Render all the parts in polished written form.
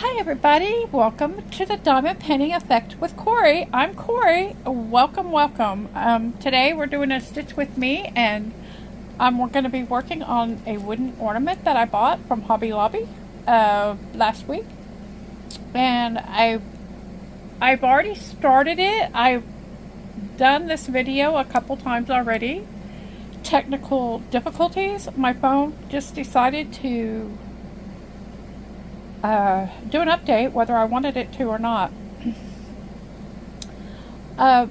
Hi everybody, welcome to the Diamond Painting Effect with Cori. I'm Cori. Welcome. Today we're doing a stitch with me, and we're going to be working on a wooden ornament that I bought from Hobby Lobby last week. And I've already started it. I've done this video a couple times already. Technical difficulties. My phone just decided to do an update whether I wanted it to or not. I'm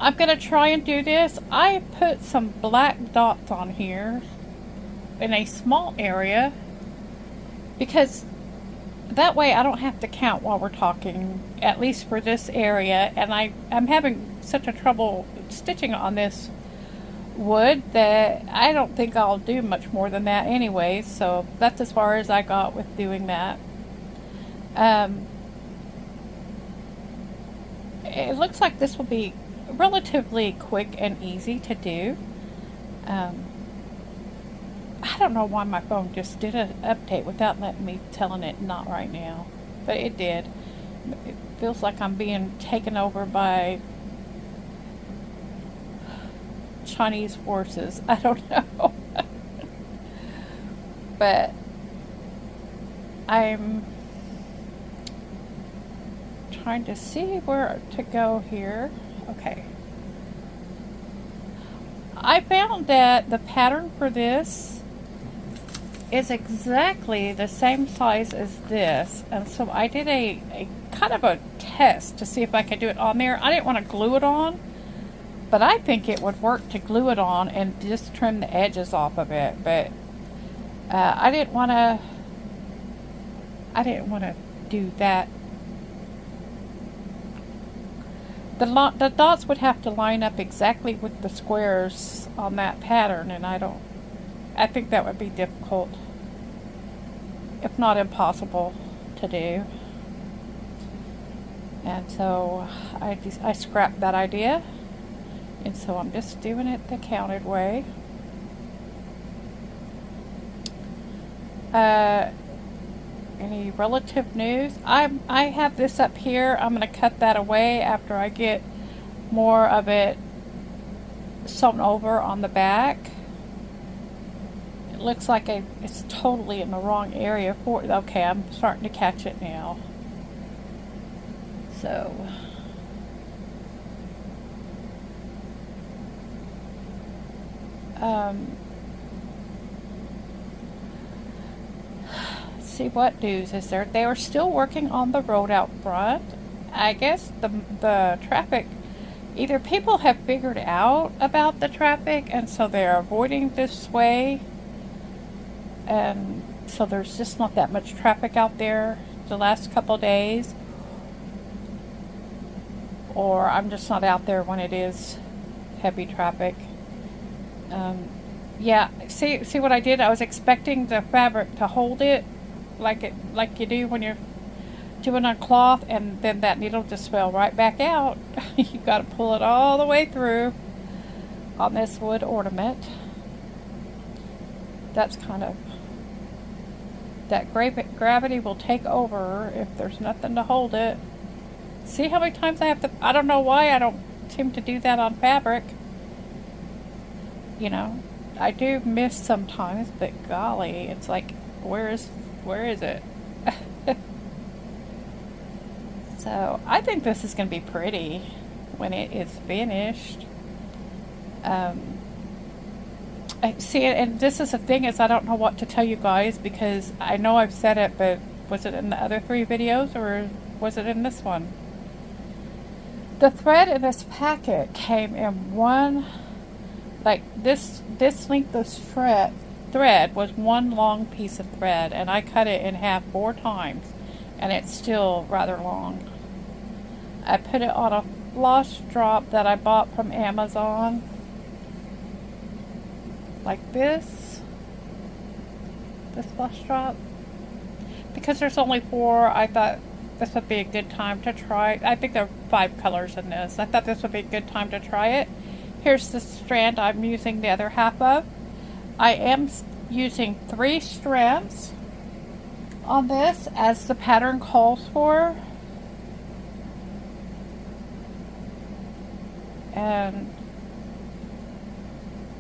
going to try and do this. I put some black dots on here in a small area because that way I don't have to count while we're talking, at least for this area. And I'm having such a trouble stitching on this wood that I don't think I'll do much more than that anyway, so that's as far as I got with doing that. It looks like this will be relatively quick and easy to do. I don't know why my phone just did an update without letting me telling it not right now, but it did. It feels like I'm being taken over by Chinese horses. I don't know. But I'm trying to see where to go here. Okay. I found that the pattern for this is exactly the same size as this, and so I did a kind of a test to see if I could do it on there. I didn't want to glue it on, but I think it would work to glue it on and just trim the edges off of it. But I didn't want to do that. The dots would have to line up exactly with the squares on that pattern, and I think that would be difficult, if not impossible, to do. And so I scrapped that idea, and so I'm just doing it the counted way. Any relative news? I have this up here. I'm going to cut that away after I get more of it sewn over on the back. It looks like it's totally in the wrong area for it. Okay, I'm starting to catch it now. So see what news is there. They are still working on the road out front. I guess the traffic, either people have figured out about the traffic and so they're avoiding this way, and so there's just not that much traffic out there the last couple days, or I'm just not out there when it is heavy traffic. Yeah, see what I did? I was expecting the fabric to hold it like you do when you're doing on cloth, and then that needle just fell right back out. You got to pull it all the way through on this wood ornament. That's kind of, that gravity will take over if there's nothing to hold it. See how many times I have to, I don't know why I don't seem to do that on fabric. You know, I do miss sometimes, but golly, it's like, where is it? So I think this is going to be pretty when it is finished. I see it, and this is the thing, is I don't know what to tell you guys, because I know I've said it, but was it in the other 3 videos or was it in this one? The thread in this packet came in one, like this length of thread was one long piece of thread, and I cut it in half 4 times, and it's still rather long. I put it on a floss drop that I bought from Amazon, like this floss drop, because there's only 4. I thought this would be a good time to try. I think there are 5 colors in this. I thought this would be a good time to try it. Here's the strand I'm using the other half of. I am using 3 strands on this as the pattern calls for. And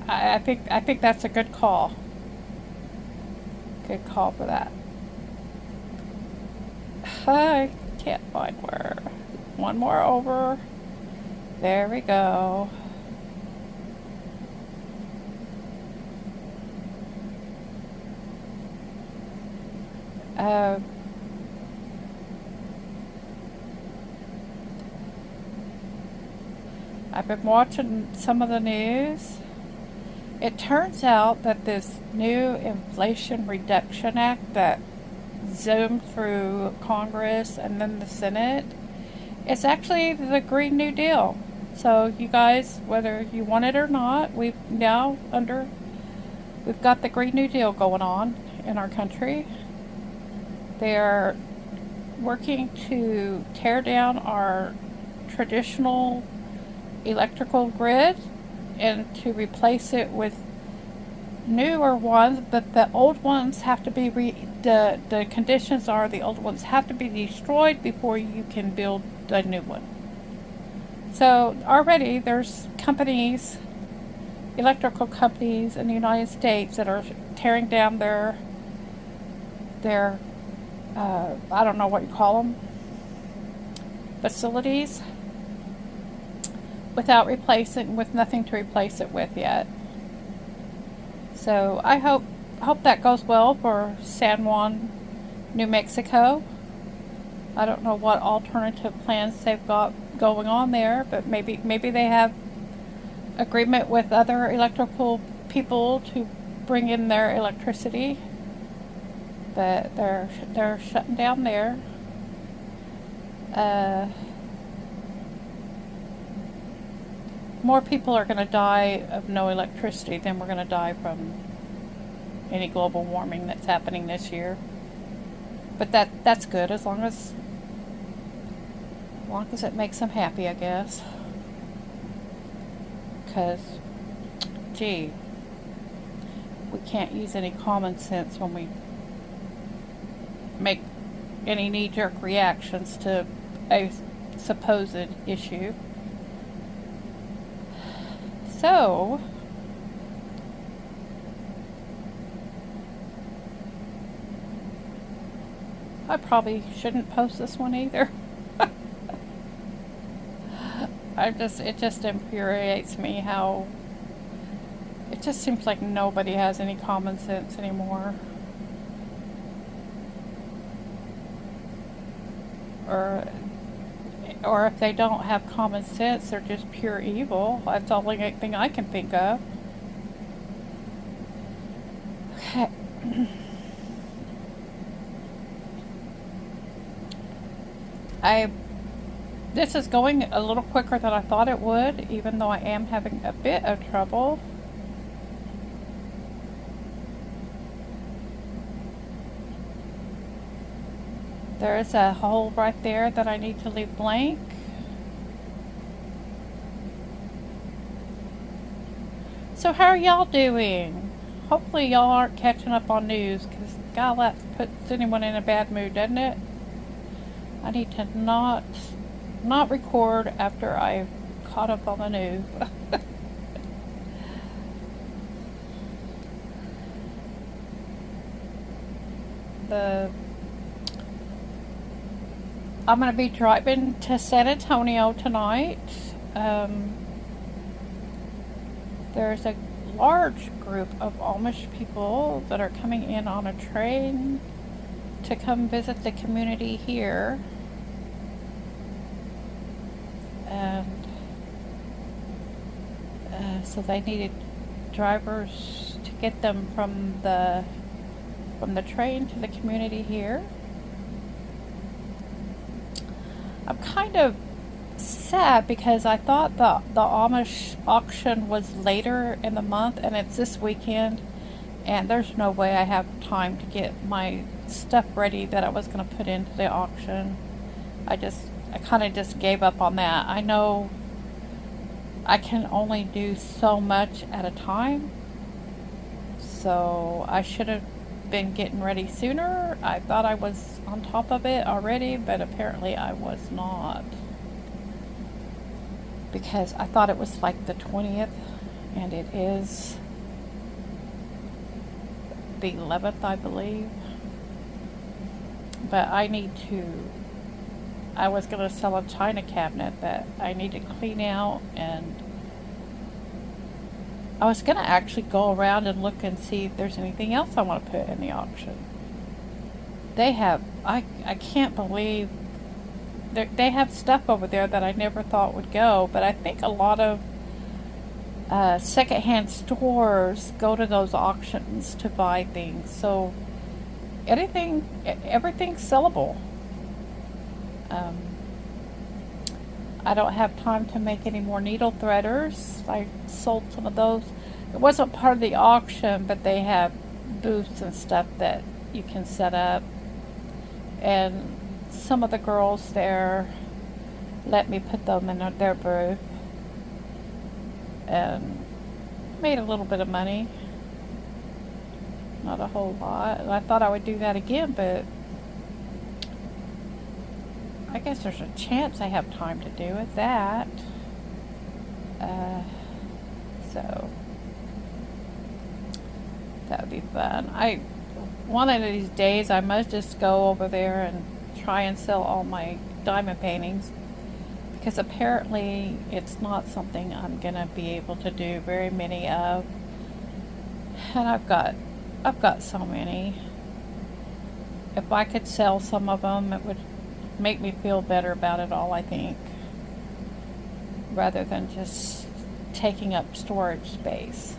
I think that's a good call. Good call for that. I can't find where. One more over. There we go. I've been watching some of the news. It turns out that this new Inflation Reduction Act that zoomed through Congress and then the Senate, it's actually the Green New Deal. So you guys, whether you want it or not, we've got the Green New Deal going on in our country. They're working to tear down our traditional electrical grid and to replace it with newer ones, but the old ones have to be the conditions are the old ones have to be destroyed before you can build a new one. So already there's companies, electrical companies in the United States that are tearing down their I don't know what you call them, facilities, with nothing to replace it with yet. So I hope that goes well for San Juan, New Mexico. I don't know what alternative plans they've got going on there, but maybe they have agreement with other electrical people to bring in their electricity. But they're shutting down there. More people are going to die of no electricity than we're going to die from any global warming that's happening this year. But that's good as long as it makes them happy, I guess. Because, gee, we can't use any common sense when we make any knee-jerk reactions to a supposed issue. So, I probably shouldn't post this one either. It just infuriates me how it just seems like nobody has any common sense anymore. Or if they don't have common sense, they're just pure evil. That's the only thing I can think of. Okay. This is going a little quicker than I thought it would, even though I am having a bit of trouble. There is a hole right there that I need to leave blank. So how are y'all doing? Hopefully y'all aren't catching up on news, because God, that puts anyone in a bad mood, doesn't it? I need to not record after I've caught up on the news. I'm going to be driving to San Antonio tonight. There's a large group of Amish people that are coming in on a train to come visit the community here. And so they needed drivers to get them from the train to the community here. I'm kind of sad because I thought the Amish auction was later in the month, and it's this weekend, and there's no way I have time to get my stuff ready that I was going to put into the auction. I kind of just gave up on that. I know I can only do so much at a time, so I should have been getting ready sooner. I thought I was on top of it already, but apparently I was not. Because I thought it was like the 20th, and it is the 11th, I believe. But I was going to sell a china cabinet that I need to clean out, and I was going to actually go around and look and see if there's anything else I want to put in the auction. They have, I can't believe, they have stuff over there that I never thought would go, but I think a lot of secondhand stores go to those auctions to buy things. So everything's sellable. I don't have time to make any more needle threaders. I sold some of those. It wasn't part of the auction, but they have booths and stuff that you can set up. And some of the girls there let me put them in their booth. And made a little bit of money. Not a whole lot. And I thought I would do that again, but I guess there's a chance I have time to do it. So that would be fun. One of these days I must just go over there and try and sell all my diamond paintings, because apparently it's not something I'm gonna be able to do very many of, and I've got so many. If I could sell some of them, it would make me feel better about it all, I think, rather than just taking up storage space.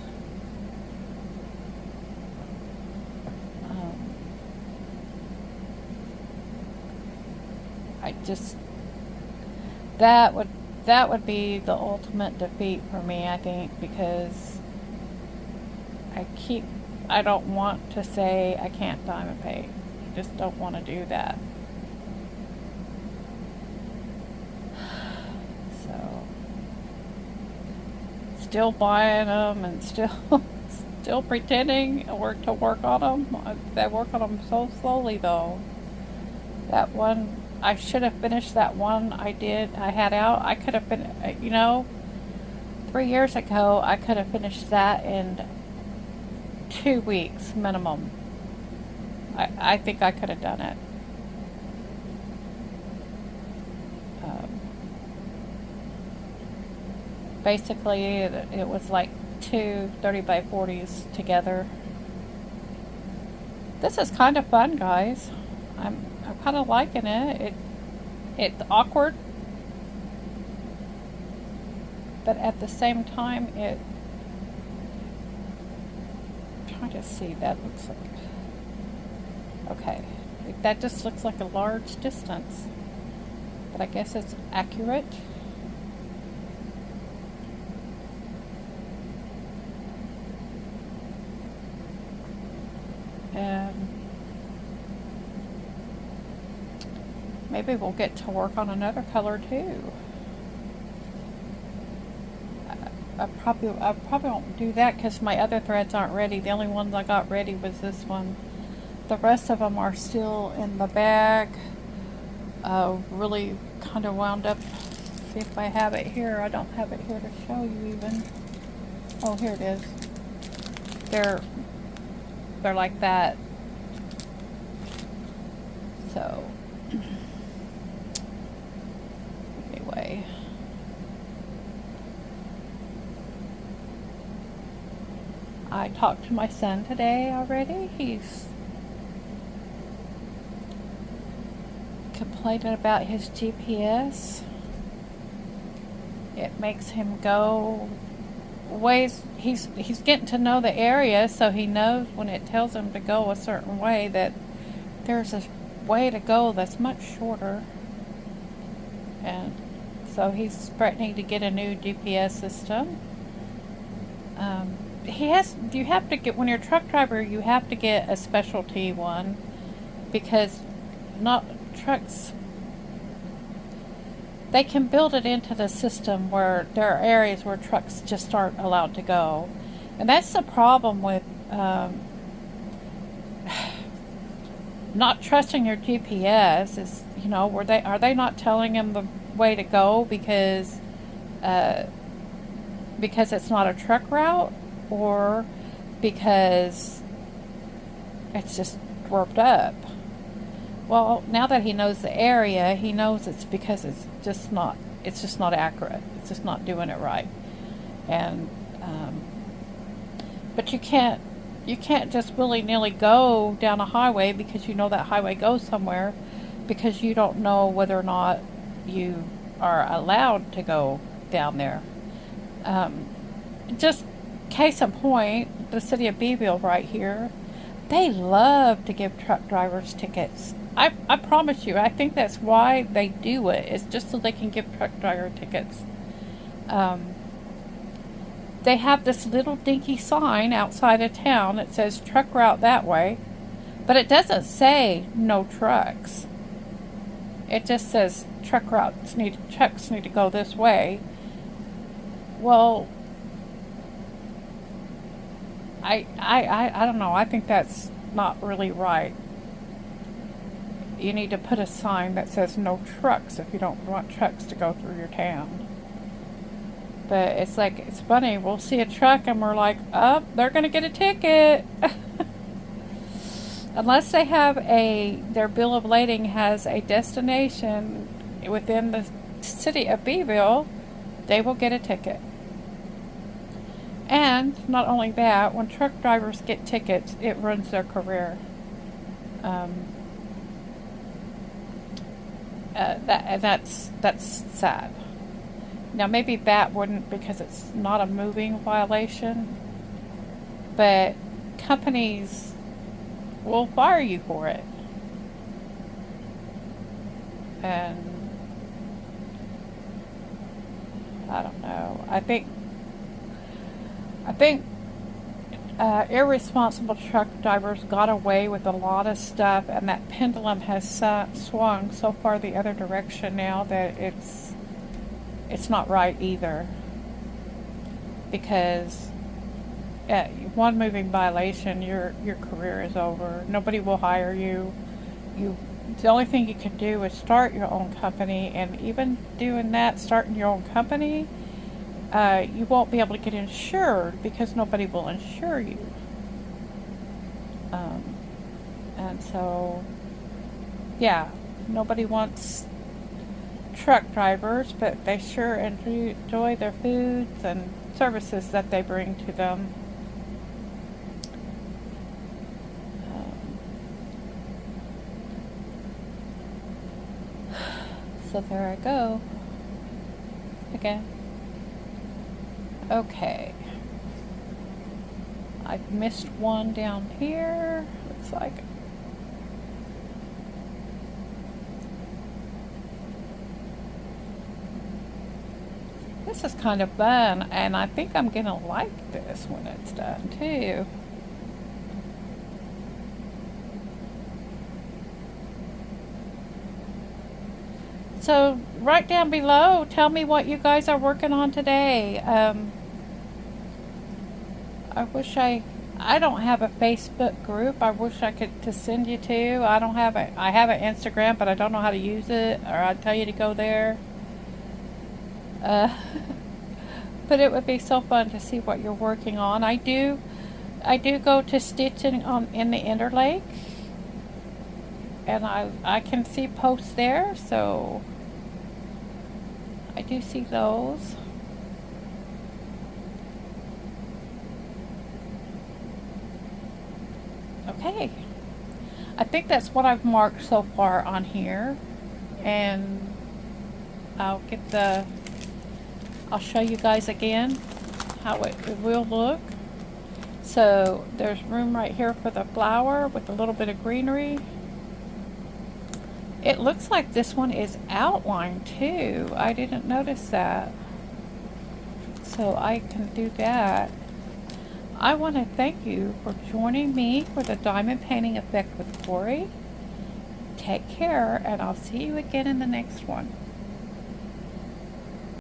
That would be the ultimate defeat for me, I think, because I don't want to say I can't diamond paint. I just don't want to do that. So, still buying them and still pretending to work on them. I work on them so slowly, though. That one, I should have finished that one I had out. I could have been, 3 years ago, I could have finished that in 2 weeks minimum. I think I could have done it. Basically, it was like two 30 by 40s together. This is kind of fun, guys. I'm kind of liking it. It's awkward, but at the same time, I'm trying to see, that looks like, okay, that just looks like a large distance, but I guess it's accurate. And maybe we'll get to work on another color too. I probably won't do that because my other threads aren't ready. The only ones I got ready was this one. The rest of them are still in the bag. Really kind of wound up. See if I have it here. I don't have it here to show you even. Oh, here it is. They're like that. So anyway, I talked to my son today already. He's complaining about his GPS. It makes him go ways. He's getting to know the area, so he knows when it tells him to go a certain way that there's a way to go that's much shorter. And so he's threatening to get a new GPS system. You have to get, when you're a truck driver, you have to get a specialty one, because not trucks, they can build it into the system where there are areas where trucks just aren't allowed to go. And that's the problem with not trusting your GPS is, are they not telling him the way to go uh, because it's not a truck route, or because it's just warped up? Well, now that he knows the area, he knows it's because it's just not accurate. It's just not doing it right. And but you can't just willy-nilly go down a highway because you know that highway goes somewhere, because you don't know whether or not you are allowed to go down there. Just case in point, the city of Beeville right here, they love to give truck drivers tickets. I promise you, I think that's why they do it. It's just so they can give truck driver tickets. They have this little dinky sign outside of town that says truck route that way, but it doesn't say no trucks. It just says trucks need to go this way. Well, I don't know. I think that's not really right. You need to put a sign that says no trucks if you don't want trucks to go through your town. But it's funny. We'll see a truck and we're like, oh, they're going to get a ticket. Unless they have their bill of lading has a destination within the city of Beeville, they will get a ticket. And not only that, when truck drivers get tickets, it ruins their career. That's sad. Now maybe that wouldn't, because it's not a moving violation, but companies will fire you for it. And I don't know. I think irresponsible truck drivers got away with a lot of stuff, and that pendulum has swung so far the other direction now that it's not right either. Because one moving violation, your career is over. Nobody will hire you. The only thing you can do is start your own company, and even doing that, starting your own company, you won't be able to get insured because nobody will insure you. And so, yeah, nobody wants truck drivers, but they sure enjoy their foods and services that they bring to them. So there I go again. Okay, I've missed one down here. Looks like this is kind of fun, and I think I'm gonna like this when it's done too. So right down below, tell me what you guys are working on today. I wish I don't have a Facebook group. I wish I could to send you to. I have an Instagram, but I don't know how to use it, or I'd tell you to go there. But it would be so fun to see what you're working on. I do go to stitching in the Interlake, and I can see posts there, so I do see those. Okay, I think that's what I've marked so far on here, and I'll show you guys again how it will look. So there's room right here for the flower with a little bit of greenery. It looks like this one is outlined too. I didn't notice that. So I can do that. I want to thank you for joining me for the Diamond Painting Effect with Cori. Take care, and I'll see you again in the next one.